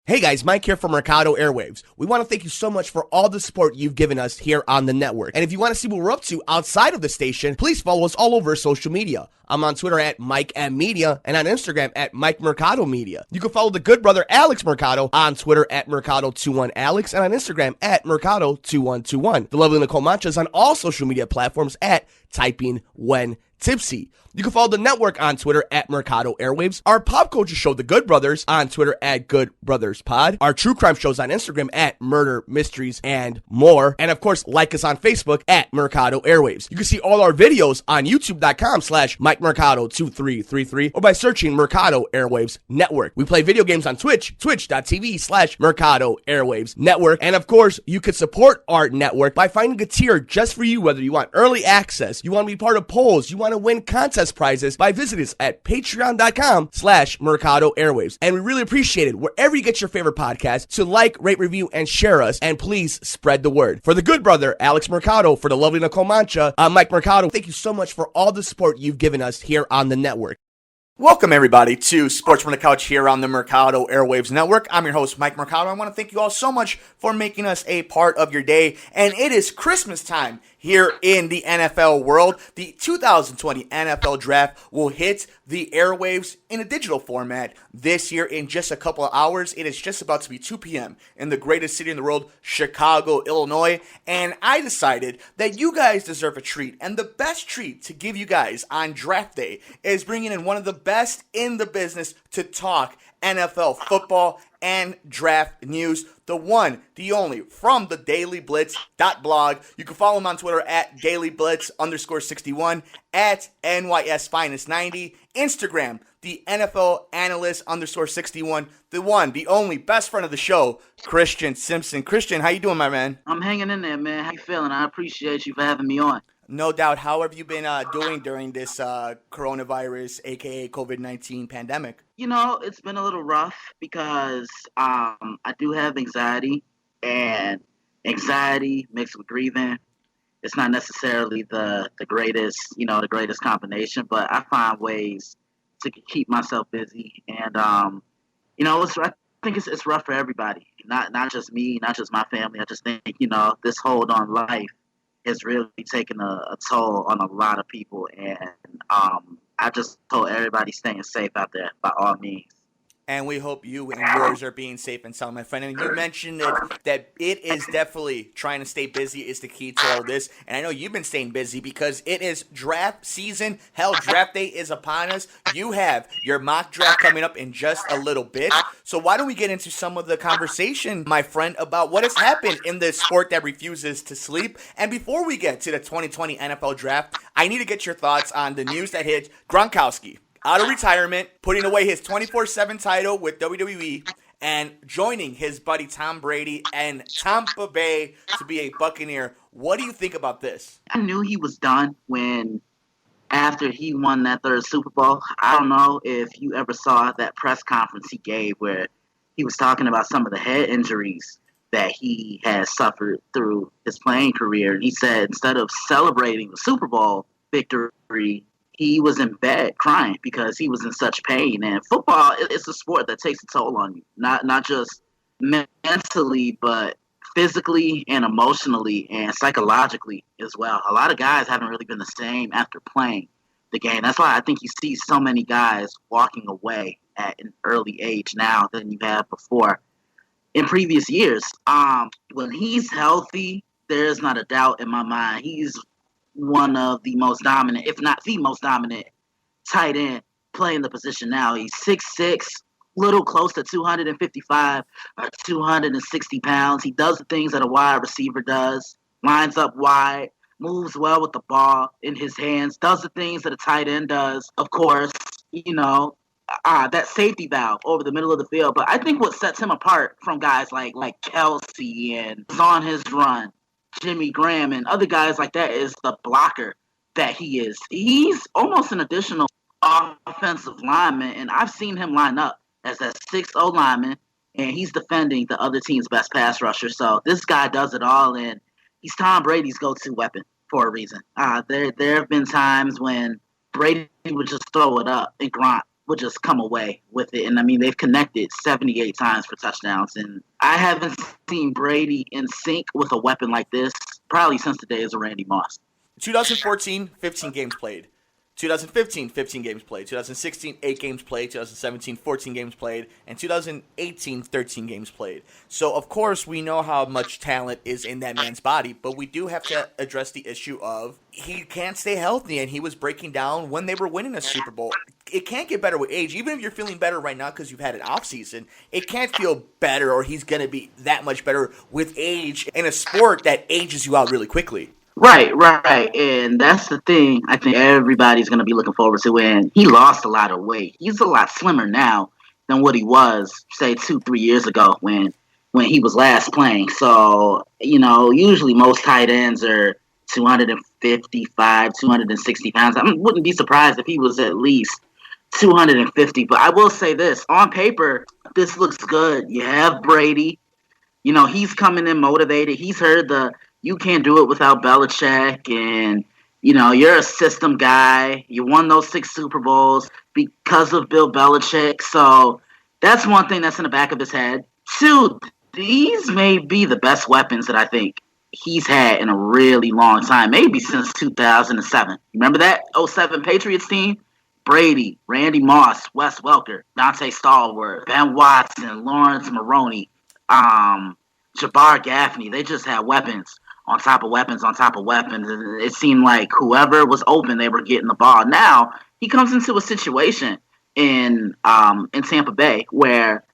Hey guys, Mike here from Mercado Airwaves. We want to thank you so much for all the support you've given us here on the network. And if you want to see what we're up to outside of the station, please follow us all over social media. I'm on Twitter at Mike M Media and on Instagram at Mike Mercado Media. You can follow the good brother Alex Mercado on Twitter at Mercado21Alex and on Instagram at Mercado2121. The lovely Nicole Mancha is on all social media platforms at Typing When Tipsy. You can follow the network on Twitter at Mercado Airwaves. Our pop culture show, The Good Brothers, on Twitter at Good Brothers Pod. Our true crime shows on Instagram at Murder, Mysteries, and More. And of course, like us on Facebook at Mercado Airwaves. You can see all our videos on YouTube.com/Mike Mercado 2333 or by searching Mercado Airwaves Network. We play video games on Twitch, twitch.tv/Mercado Airwaves Network. And of course, you can support our network by finding a tier just for you, whether you want early access, you want to be part of polls, you want to win contest prizes, by visiting us at patreon.com/Mercado Airwaves. And we really appreciate it wherever you get your favorite podcast. So like, rate, review, and share us. And please spread the word. For the good brother, Alex Mercado, for the lovely Nicole Mancha, I'm Mike Mercado. Thank you so much for all the support you've given us here on the network. Welcome, everybody, to Sports from the Couch here on the Mercado Airwaves Network. I'm your host, Mike Mercado. I want to thank you all so much for making us a part of your day. And it is Christmas time here in the NFL world. The 2020 NFL Draft will hit the airwaves in a digital format this year in just a couple of hours. It is just about to be 2 p.m. in the greatest city in the world, Chicago, Illinois. And I decided that you guys deserve a treat. And the best treat to give you guys on draft day is bringing in one of the best in the business to talk NFL football and draft news. The one, the only, from the Daily Blitz.blog. You can follow him on Twitter at Daily Blitz _61, at NYS Finest 90, Instagram, the NFL Analyst _61, the one, the only, best friend of the show, Christian Simpson. Christian, how you doing, my man? I'm hanging in there, man. How you feeling? I appreciate you for having me on. No doubt. How have you been doing during this coronavirus, a.k.a. COVID-19 pandemic? You know, it's been a little rough because I do have anxiety, and anxiety mixed with grieving, it's not necessarily the greatest, the greatest combination, but I find ways to keep myself busy. And, I think it's rough for everybody, not just me, not just my family. I just think, this hold on life has really taken a toll on a lot of people, and I just told everybody staying safe out there by all means. And we hope you and yours are being safe and sound, my friend. And you mentioned that it is definitely trying to stay busy is the key to all this. And I know you've been staying busy because it is draft season. Hell, draft day is upon us. You have your mock draft coming up in just a little bit. So why don't we get into some of the conversation, my friend, about what has happened in this sport that refuses to sleep. And before we get to the 2020 NFL Draft, I need to get your thoughts on the news that hit Gronkowski out of retirement, putting away his 24/7 title with WWE, and joining his buddy Tom Brady and Tampa Bay to be a Buccaneer. What do you think about this? I knew he was done after he won that third Super Bowl. I don't know if you ever saw that press conference he gave where he was talking about some of the head injuries that he has suffered through his playing career. And he said instead of celebrating the Super Bowl victory, he was in bed crying because he was in such pain. And football, it's a sport that takes a toll on you, not just mentally, but physically and emotionally and psychologically as well. A lot of guys haven't really been the same after playing the game. That's why I think you see so many guys walking away at an early age now than you have before in previous years. When he's healthy, there's not a doubt in my mind he's one of the most dominant, if not the most dominant, tight end playing the position now. He's 6'6", little close to 255 or 260 pounds. He does the things that a wide receiver does, lines up wide, moves well with the ball in his hands, does the things that a tight end does. Of course, that safety valve over the middle of the field. But I think what sets him apart from guys like Kelsey and on his run, Jimmy Graham and other guys like that is the blocker that he is. He's almost an additional offensive lineman, and I've seen him line up as that 6'0" lineman, and he's defending the other team's best pass rusher. So this guy does it all, and he's Tom Brady's go-to weapon for a reason. There have been times when Brady would just throw it up, and Gronk would just come away with it. And I mean, they've connected 78 times for touchdowns. And I haven't seen Brady in sync with a weapon like this probably since the days of Randy Moss. 2014, 15 games played. 2015, 15 games played. 2016, 8 games played. 2017, 14 games played. And 2018, 13 games played. So, of course, we know how much talent is in that man's body, but we do have to address the issue of he can't stay healthy, and he was breaking down when they were winning a Super Bowl. It can't get better with age. Even if you're feeling better right now because you've had an offseason, it can't feel better, or he's going to be that much better with age in a sport that ages you out really quickly. Right. And that's the thing I think everybody's going to be looking forward to. When he lost a lot of weight, he's a lot slimmer now than what he was, say, 2-3 years ago when he was last playing. So, usually most tight ends are 255, 260 pounds. I wouldn't be surprised if he was at least 250. But I will say this, on paper, this looks good. You have Brady. He's coming in motivated. He's heard the you can't do it without Belichick, and you're a system guy. You won those 6 Super Bowls because of Bill Belichick. So that's one thing that's in the back of his head. 2, these may be the best weapons that I think he's had in a really long time, maybe since 2007. Remember that 07 Patriots team? Brady, Randy Moss, Wes Welker, Dante Stallworth, Ben Watson, Lawrence Maroney, Jabbar Gaffney. They just had weapons on top of weapons on top of weapons. And it seemed like whoever was open, they were getting the ball. Now he comes into a situation in Tampa Bay where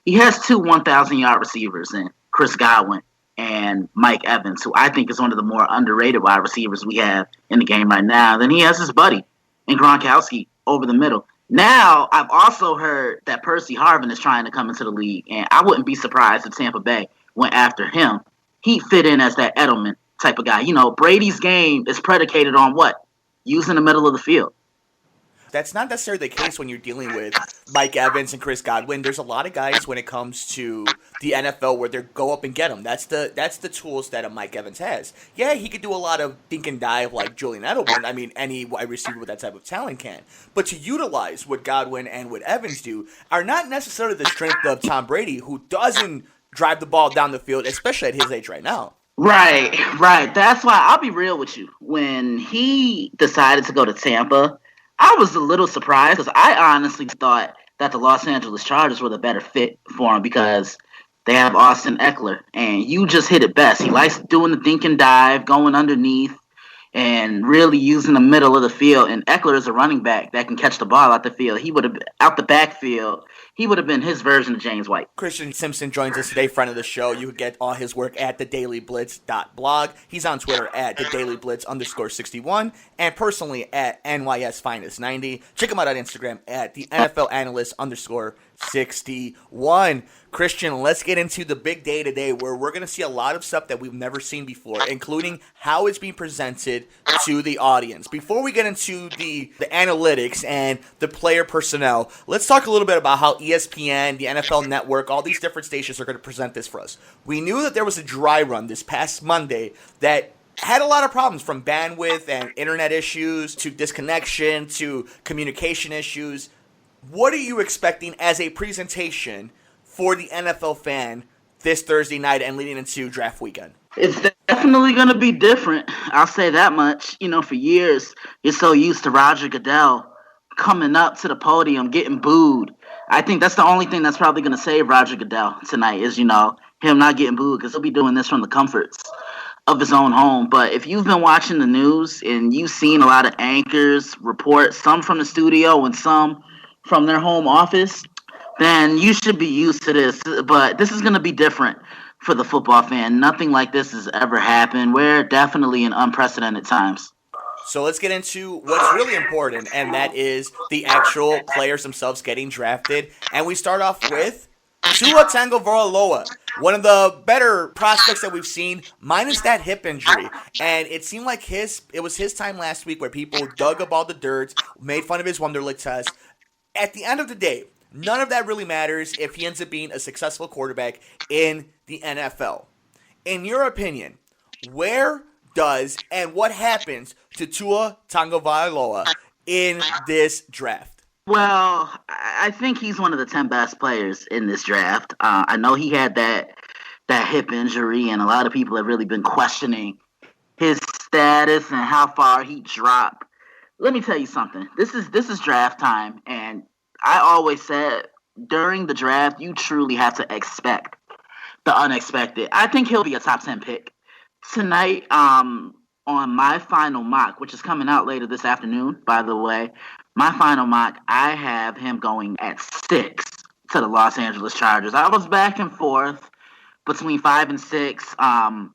he has 2 1,000-yard receivers in Chris Godwin and Mike Evans, who I think is one of the more underrated wide receivers we have in the game right now. Then he has his buddy in Gronkowski over the middle. Now, I've also heard that Percy Harvin is trying to come into the league, and I wouldn't be surprised if Tampa Bay went after him. He fit in as that Edelman type of guy. Brady's game is predicated on what? Using the middle of the field. That's not necessarily the case when you're dealing with Mike Evans and Chris Godwin. There's a lot of guys when it comes to the NFL where they go up and get them. That's the tools that a Mike Evans has. Yeah, he could do a lot of dink and dive like Julian Edelman. I mean, any wide receiver with that type of talent can. But to utilize what Godwin and what Evans do are not necessarily the strength of Tom Brady, who doesn't drive the ball down the field, especially at his age right now. Right. That's why I'll be real with you. When he decided to go to Tampa, I was a little surprised because I honestly thought that the Los Angeles Chargers were the better fit for him because they have Austin Eckler, and you just hit it best. He likes doing the dink and dive, going underneath, and really using the middle of the field. And Eckler is a running back that can catch the ball out the field. He would have out the backfield. He would have been his version of James White. Chris Simpson joins us today, friend of the show. You can get all his work at thedailyblitz.blog. He's on Twitter at thedailyblitz_61 and personally at NYSFinest90. Check him out on Instagram at the NFL Analyst _61. Christian, let's get into the big day today where we're going to see a lot of stuff that we've never seen before, including how it's being presented to the audience. Before we get into the analytics and the player personnel, let's talk a little bit about how ESPN, the NFL Network, all these different stations are going to present this for us. We knew that there was a dry run this past Monday that had a lot of problems, from bandwidth and internet issues to disconnection to communication issues. What are you expecting as a presentation for the NFL fan this Thursday night and leading into draft weekend? It's definitely going to be different. I'll say that much. For years, you're so used to Roger Goodell coming up to the podium, getting booed. I think that's the only thing that's probably going to save Roger Goodell tonight is, him not getting booed, because he'll be doing this from the comforts of his own home. But if you've been watching the news and you've seen a lot of anchors report, some from the studio and some from their home office, then you should be used to this. But this is going to be different for the football fan. Nothing like this has ever happened. We're definitely in unprecedented times. So let's get into what's really important, and that is the actual players themselves getting drafted. And we start off with Tua Tagovailoa, one of the better prospects that we've seen, minus that hip injury. And it seemed like it was his time last week where people dug up all the dirt, made fun of his Wonderlic test. At the end of the day, none of that really matters if he ends up being a successful quarterback in the NFL. In your opinion, where does and what happens to Tua Tagovailoa in this draft? Well, I think he's one of the 10 best players in this draft. I know he had that hip injury, and a lot of people have really been questioning his status and how far he dropped. Let me tell you something. This is draft time, and I always said during the draft you truly have to expect the unexpected. I think he'll be a top 10 pick tonight. On my final mock, which is coming out later this afternoon, by the way, my final mock, I have him going at 6 to the Los Angeles Chargers. I was back and forth between 5 and 6. I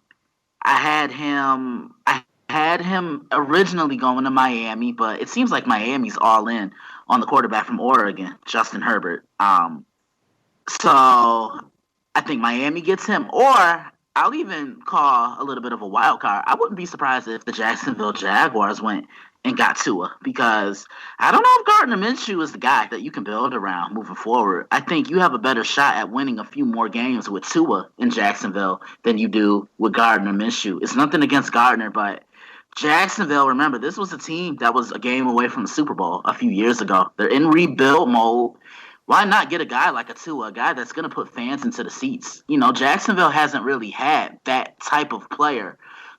had him originally going to Miami, but it seems like Miami's all in on the quarterback from Oregon, Justin Herbert. So I think Miami gets him, or I'll even call a little bit of a wild card. I wouldn't be surprised if the Jacksonville Jaguars went and got Tua, because I don't know if Gardner Minshew is the guy that you can build around moving forward. I think you have a better shot at winning a few more games with Tua in Jacksonville than you do with Gardner Minshew. It's nothing against Gardner, but Jacksonville, remember, this was a team that was a game away from the Super Bowl a few years ago. They're in rebuild mode. Why not get a guy like a Tua, a guy that's going to put fans into the seats? You know, Jacksonville hasn't really had that type of player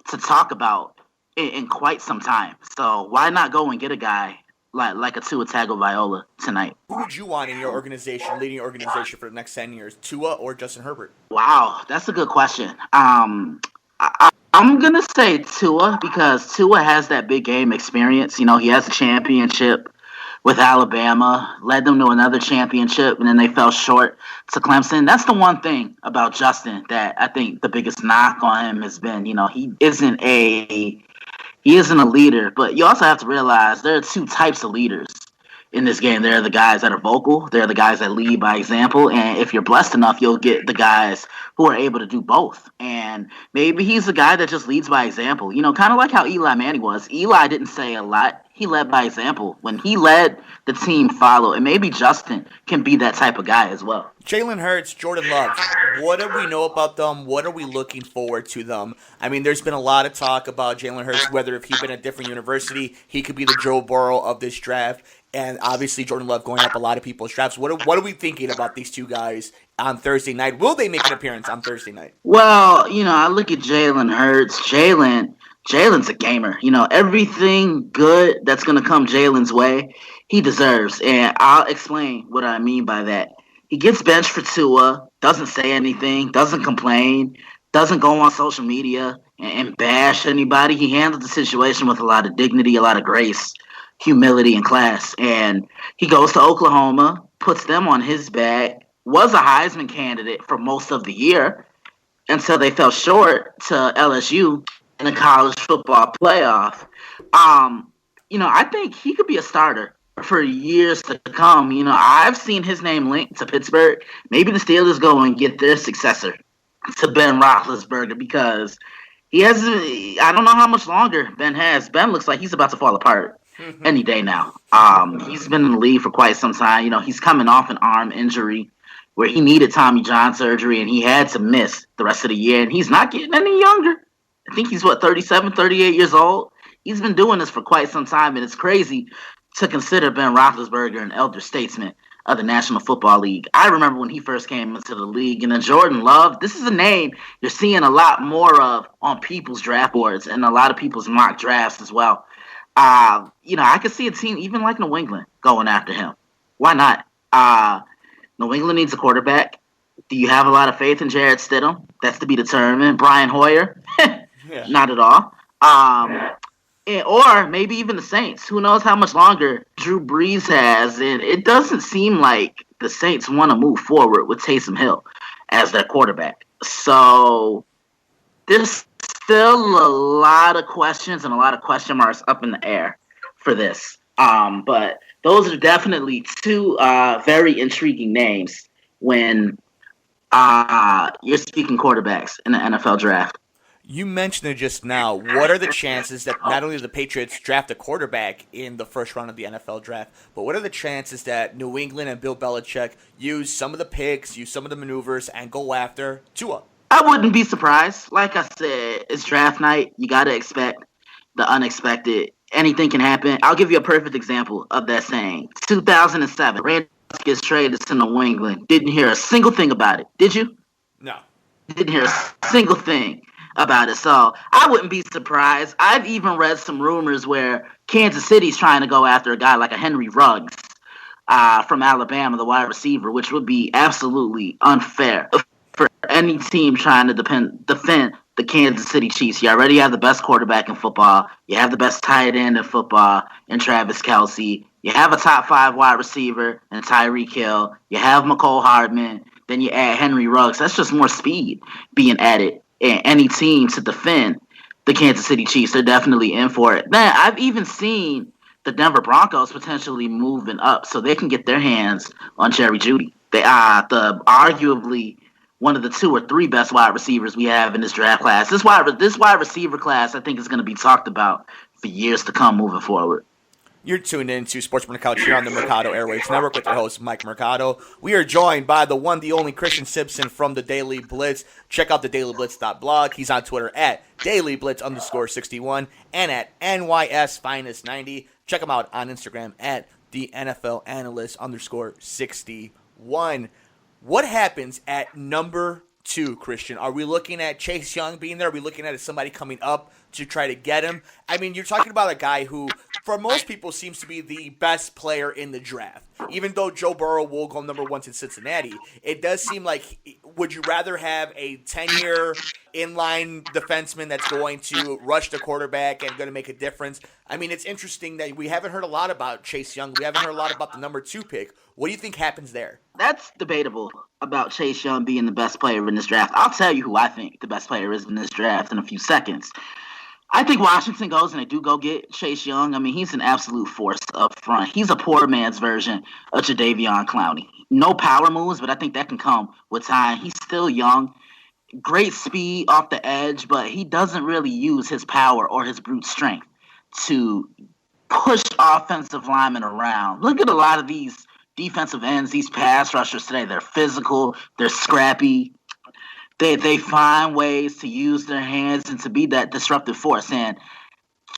to talk about in quite some time. So why not go and get a guy like a Tua Tagovailoa tonight? Who would you want in your organization, leading your organization for the next 10 years, Tua or Justin Herbert? Wow, that's a good question. I'm going to say Tua, because Tua has that big game experience. You know, he has a championship with Alabama, led them to another championship, and then they fell short to Clemson. That's the one thing about Justin that I think the biggest knock on him has been, you know, he isn't a leader, but you also have to realize there are two types of leaders in this game. There are the guys that are vocal, there are the guys that lead by example, and if you're blessed enough, you'll get the guys who are able to do both. And maybe he's the guy that just leads by example, you know, kind of like how Eli Manning was. Eli didn't say a lot, he led by example. When he led, the team followed, and maybe Justin can be that type of guy as well. Jalen Hurts, Jordan Love, what do we know about them? What are we looking forward to them? I mean, there's been a lot of talk about Jalen Hurts, whether if he'd been at a different university, he could be the Joe Burrow of this draft. And obviously Jordan Love going up a lot of people's drafts. What are we thinking about these two guys on Thursday night? Will they make an appearance on Thursday night? Well, you know, I look at Jalen Hurts. Jalen's a gamer. You know, everything good that's going to come Jalen's way, he deserves. And I'll explain what I mean by that. He gets benched for Tua, doesn't say anything, doesn't complain, doesn't go on social media and bash anybody. He handled the situation with a lot of dignity, a lot of grace, humility, and class. And he goes to Oklahoma, puts them on his back, was a Heisman candidate for most of the year until they fell short to LSU in the college football playoff. You know, I think he could be a starter for years to come. You know, I've seen his name linked to Pittsburgh. Maybe the Steelers go and get their successor to Ben Roethlisberger, because he has, I don't know how much longer Ben has. Ben looks like he's about to fall apart any day now. He's been in the league for quite some time. You know, he's coming off an arm injury where he needed Tommy John surgery, and he had to miss the rest of the year, and he's not getting any younger. I think he's, 37, 38 years old? He's been doing this for quite some time, and it's crazy to consider Ben Roethlisberger an elder statesman of the National Football League. I remember when he first came into the league, and then Jordan Love, this is a name you're seeing a lot more of on people's draft boards and a lot of people's mock drafts as well. You know, I could see a team even like New England going after him. Why not? New England needs a quarterback. Do you have a lot of faith in Jarrett Stidham? That's to be determined. Brian Hoyer? Yeah. Not at all. Or maybe even the Saints. Who knows how much longer Drew Brees has. And it doesn't seem like the Saints want to move forward with Taysom Hill as their quarterback. So there's still a lot of questions and a lot of question marks up in the air for this. But those are definitely two very intriguing names when you're speaking quarterbacks in the NFL draft. You mentioned it just now. What are the chances that not only the Patriots draft a quarterback in the first round of the NFL draft, but what are the chances that New England and Bill Belichick use some of the picks, use some of the maneuvers, and go after Tua? I wouldn't be surprised. Like I said, it's draft night. You got to expect the unexpected. anything can happen. I'll give you a perfect example of that saying. 2007, Randy gets traded to New England. Didn't hear a single thing about it. Did you? No. Didn't hear a single thing about it. So I wouldn't be surprised. I've even read some rumors where Kansas City's trying to go after a guy like a Henry Ruggs from Alabama, the wide receiver, which would be absolutely unfair for any team trying to defend the Kansas City Chiefs. You already have the best quarterback in football. You have the best tight end in football in Travis Kelce. You have a top 5 wide receiver in Tyreek Hill. You have McCole Hardman. Then you add Henry Ruggs. That's just more speed being added. And any team to defend the Kansas City Chiefs, they're definitely in for it. Man, I've even seen the Denver Broncos potentially moving up so they can get their hands on Jerry Jeudy. They are arguably one of the 2 or 3 best wide receivers we have in this draft class. This wide receiver class, I think, is going to be talked about for years to come moving forward. You're tuned in to Sports from the Couch here on the Mercado Airwaves Network with your host, Mike Mercado. We are joined by the one, the only Chris Simpson from the Daily Blitz. Check out the dailyblitz.blog. He's on Twitter at dailyblitz_61 and at NYSfinest90. Check him out on Instagram at the NFL Analyst _61. What happens at number 2, Christian? Are we looking at Chase Young being there? Are we looking at somebody coming up to try to get him? I mean, you're talking about a guy who, for most people, seems to be the best player in the draft. Even though Joe Burrow will go number 1 to Cincinnati, it does seem like, would you rather have a 10-year inline defenseman that's going to rush the quarterback and going to make a difference? I mean, it's interesting that we haven't heard a lot about Chase Young. We haven't heard a lot about the number 2 pick. What do you think happens there? That's debatable about Chase Young being the best player in this draft. I'll tell you who I think the best player is in this draft in a few seconds. I think Washington goes and they do go get Chase Young. I mean, he's an absolute force up front. He's a poor man's version of Jadeveon Clowney. No power moves, but I think that can come with time. He's still young. Great speed off the edge, but he doesn't really use his power or his brute strength to push offensive linemen around. Look at a lot of these defensive ends, these pass rushers today. They're physical, they're scrappy. They find ways to use their hands and to be that disruptive force. And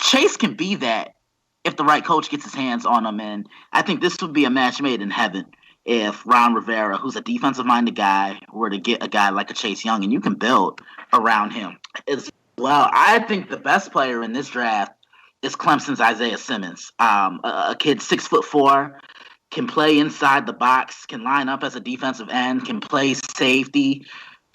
Chase can be that if the right coach gets his hands on him. And I think this would be a match made in heaven if Ron Rivera, who's a defensive-minded guy, were to get a guy like a Chase Young, and you can build around him as well. I think the best player in this draft is Clemson's Isaiah Simmons, a kid 6'4", can play inside the box, can line up as a defensive end, can play safety.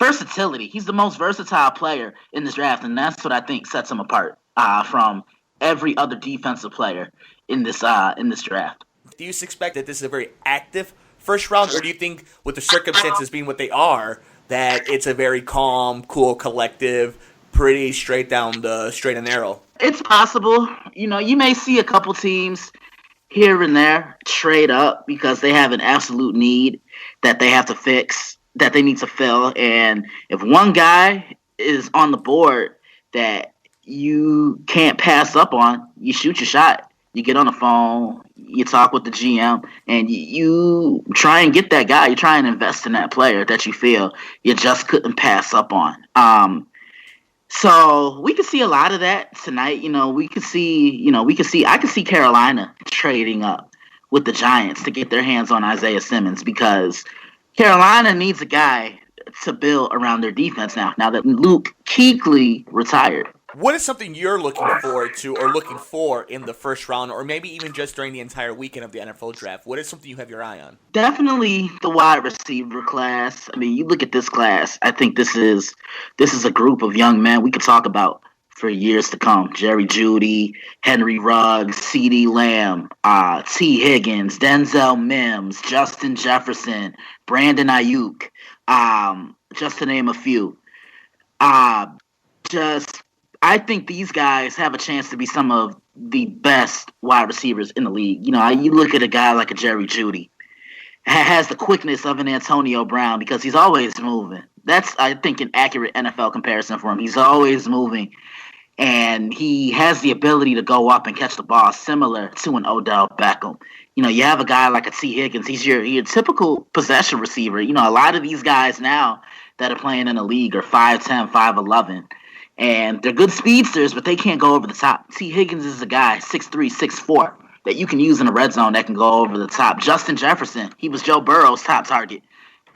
Versatility. He's the most versatile player in this draft, and that's what I think sets him apart from every other defensive player in this draft. Do you suspect that this is a very active first round, or do you think, with the circumstances being what they are, that it's a very calm, cool, collective, pretty straight and narrow? It's possible. You know, you may see a couple teams here and there trade up because they have an absolute need that they have to fix, that they need to fill. And if one guy is on the board that you can't pass up on, you shoot your shot. You get on the phone, you talk with the GM, and you try and get that guy. You try and invest in that player that you feel you just couldn't pass up on. So we could see a lot of that tonight. I could see Carolina trading up with the Giants to get their hands on Isaiah Simmons, because Carolina needs a guy to build around their defense now that Luke Kuechly retired. What is something you're looking forward to or looking for in the first round, or maybe even just during the entire weekend of the NFL draft? What is something you have your eye on? Definitely the wide receiver class. I mean, you look at this class, I think this is a group of young men we could talk about for years to come. Jerry Jeudy, Henry Ruggs, CeeDee Lamb, T. Higgins, Denzel Mims, Justin Jefferson, Brandon Ayuk, just to name a few. I think these guys have a chance to be some of the best wide receivers in the league. You look at a guy like a Jerry Jeudy, has the quickness of an Antonio Brown because he's always moving. That's, I think, an accurate NFL comparison for him. He's always moving, and he has the ability to go up and catch the ball similar to an Odell Beckham. You have a guy like a T. Higgins. He's your typical possession receiver. A lot of these guys now that are playing in the league are 5'10", 5'11", And they're good speedsters, but they can't go over the top. T. Higgins is a guy, 6'3", 6'4", that you can use in a red zone that can go over the top. Justin Jefferson, he was Joe Burrow's top target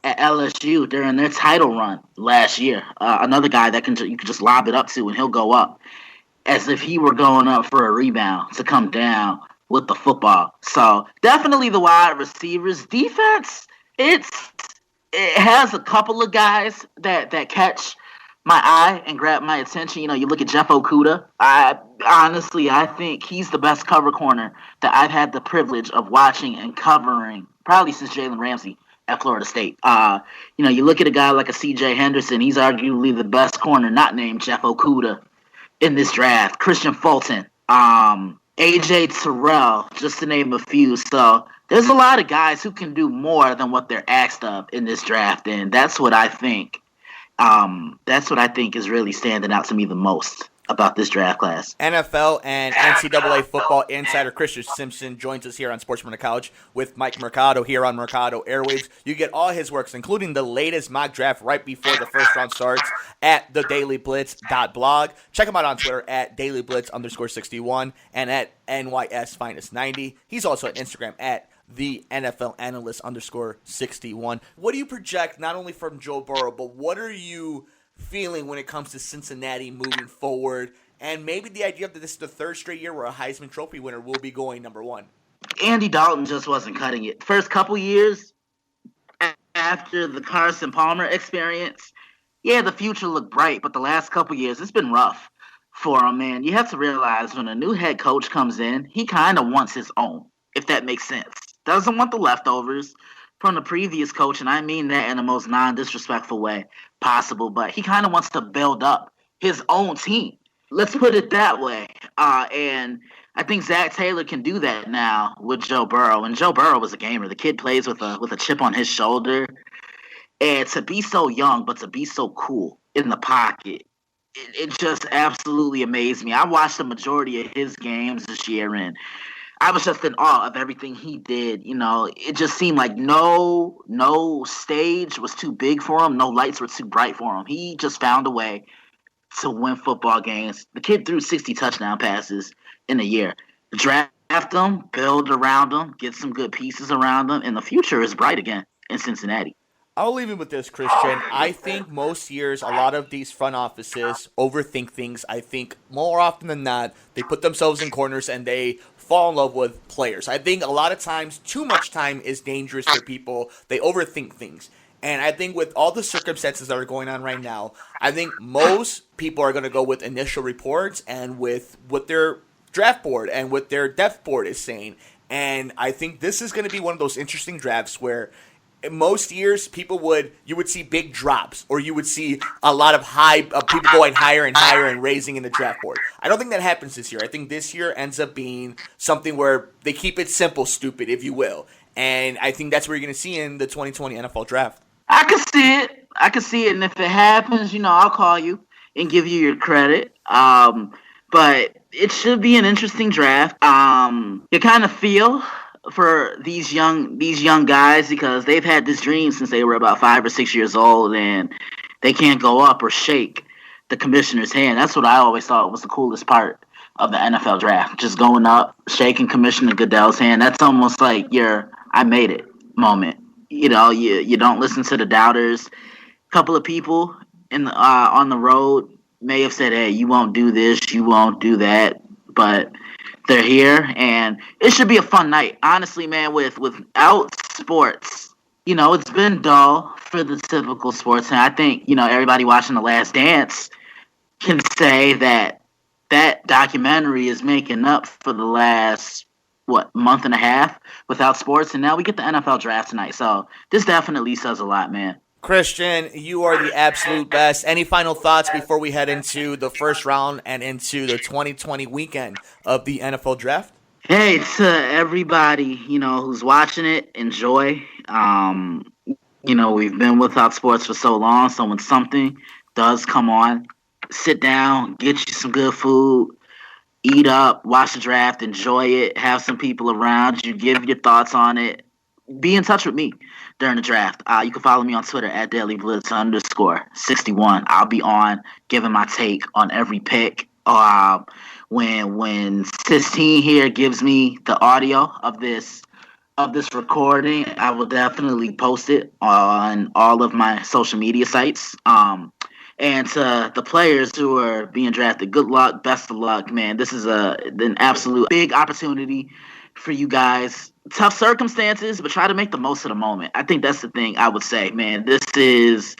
at LSU during their title run last year. Another guy that you can just lob it up to and he'll go up as if he were going up for a rebound to come down with the football. So definitely the wide receivers. Defense, it has a couple of guys that catch my eye and grab my attention. You look at Jeff Okudah. I think he's the best cover corner that I've had the privilege of watching and covering probably since Jalen Ramsey at Florida State. You look at a guy like a C.J. Henderson. He's arguably the best corner not named Jeff Okudah in this draft. Christian Fulton, A.J. Terrell, just to name a few. So there's a lot of guys who can do more than what they're asked of in this draft, and that's what I think. That's what I think is really standing out to me the most about this draft class. NFL and NCAA football insider Chris Simpson joins us here on Sports from the Couch with Mike Mercado here on Mercado Airwaves. You get all his works, including the latest mock draft right before the first round starts at thedailyblitz.blog. Check him out on Twitter at dailyblitz_61 and at NYSfinest90. He's also on Instagram at the NFL analyst _61. What do you project not only from Joe Burrow, but what are you feeling when it comes to Cincinnati moving forward, and maybe the idea that this is the third straight year where a Heisman Trophy winner will be going number one? Andy Dalton just wasn't cutting it. First couple years after the Carson Palmer experience, the future looked bright, but the last couple years, it's been rough for him, man. You have to realize when a new head coach comes in, he kind of wants his own, if that makes sense. Doesn't want the leftovers from the previous coach, and I mean that in the most non-disrespectful way possible, but he kind of wants to build up his own team. Let's put it that way. And I think Zach Taylor can do that now with Joe Burrow. And Joe Burrow was a gamer. The kid plays with a chip on his shoulder. And to be so young, but to be so cool in the pocket, it just absolutely amazed me. I watched the majority of his games this year, and I was just in awe of everything he did. It just seemed like no stage was too big for him. No lights were too bright for him. He just found a way to win football games. The kid threw 60 touchdown passes in a year. Draft him, build around him, get some good pieces around him, and the future is bright again in Cincinnati. I'll leave it with this, Christian. I think most years, a lot of these front offices overthink things. I think more often than not, they put themselves in corners and they fall in love with players. I think a lot of times, too much time is dangerous for people. They overthink things. And I think with all the circumstances that are going on right now, I think most people are going to go with initial reports and with what their draft board and what their depth board is saying. And I think this is going to be one of those interesting drafts where in most years, you would see big drops, or you would see a lot of people going higher and higher and raising in the draft board. I don't think that happens this year. I think this year ends up being something where they keep it simple, stupid, if you will. And I think that's what you're going to see in the 2020 NFL draft. I can see it. And if it happens, I'll call you and give you your credit. But it should be an interesting draft. You kind of feel for these young guys because they've had this dream since they were about 5 or 6 years old, and they can't go up or shake the commissioner's hand. That's what I always thought was the coolest part of the NFL draft, just going up, shaking Commissioner Goodell's hand. That's almost like your "I made it" moment. You don't listen to the doubters. A couple of people on the road may have said, "Hey, you won't do this, you won't do that," but they're here, and it should be a fun night. Honestly, man, without sports, it's been dull for the typical sports. And I think, everybody watching The Last Dance can say that documentary is making up for the last, month and a half without sports. And now we get the NFL draft tonight. So this definitely says a lot, man. Christian, you are the absolute best. Any final thoughts before we head into the first round and into the 2020 weekend of the NFL draft? Hey, to everybody, who's watching it, enjoy. We've been without sports for so long, so when something does come on, sit down, get you some good food, eat up, watch the draft, enjoy it, have some people around you, give your thoughts on it. Be in touch with me. during the draft. You can follow me on Twitter at Daily Blitz _61. I'll be on giving my take on every pick. When 16 here gives me the audio of this recording, I will definitely post it on all of my social media sites. And to the players who are being drafted, good luck, best of luck, man. This is an absolute big opportunity for you guys. Tough circumstances, but try to make the most of the moment. I think that's the thing I would say, man. This is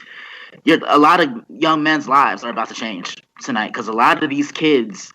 a lot of young men's lives are about to change tonight because a lot of these kids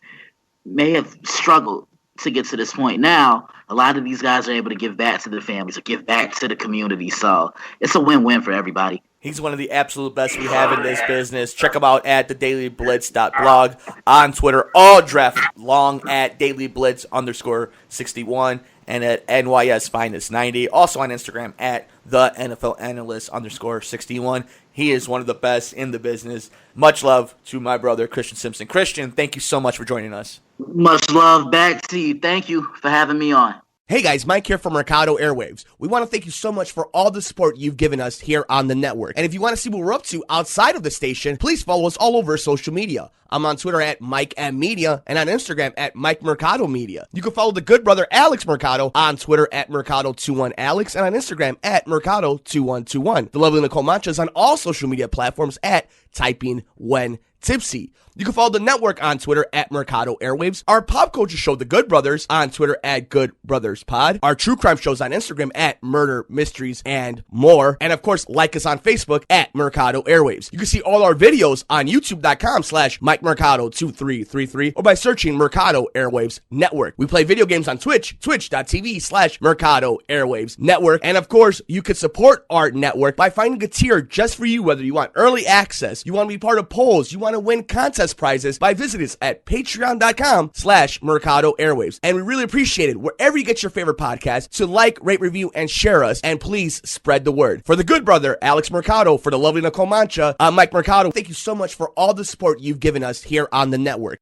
may have struggled to get to this point. Now, a lot of these guys are able to give back to their families or give back to the community. So it's a win-win for everybody. He's one of the absolute best we have in this business. Check him out at thedailyblitz.blog, on Twitter, all draft long at dailyblitz _61, and at NYS Finest 90. Also on Instagram at the NFL Analyst _61. He is one of the best in the business. Much love to my brother, Christian Simpson. Christian, thank you so much for joining us. Much love back to you. Thank you for having me on. Hey guys, Mike here from Mercado Airwaves. We want to thank you so much for all the support you've given us here on the network. And if you want to see what we're up to outside of the station, please follow us all over social media. I'm on Twitter at Mike M Media and on Instagram at Mike Mercado Media. You can follow the good brother Alex Mercado on Twitter at Mercado21Alex and on Instagram at Mercado2121. The lovely Nicole Mancha's on all social media platforms at Typing When Tipsy. You can follow the network on Twitter at Mercado Airwaves. Our pop culture show, The Good Brothers, on Twitter at Good Brothers Pod. Our true crime shows on Instagram at Murder, Mysteries, and More. And of course, like us on Facebook at Mercado Airwaves. You can see all our videos on YouTube.com/Mike Mercado 2333 or by searching Mercado Airwaves Network. We play video games on Twitch, twitch.tv/Mercado Airwaves Network. And of course, you can support our network by finding a tier just for you, whether you want early access, you want to be part of polls, you want to win contest prizes, by visiting us at patreon.com/Mercado Airwaves. And we really appreciate it wherever you get your favorite podcast to like, rate, review, and share us. And please spread the word. For the good brother, Alex Mercado, for the lovely Nicole Mancha, I'm Mike Mercado. Thank you so much for all the support you've given us here on the network.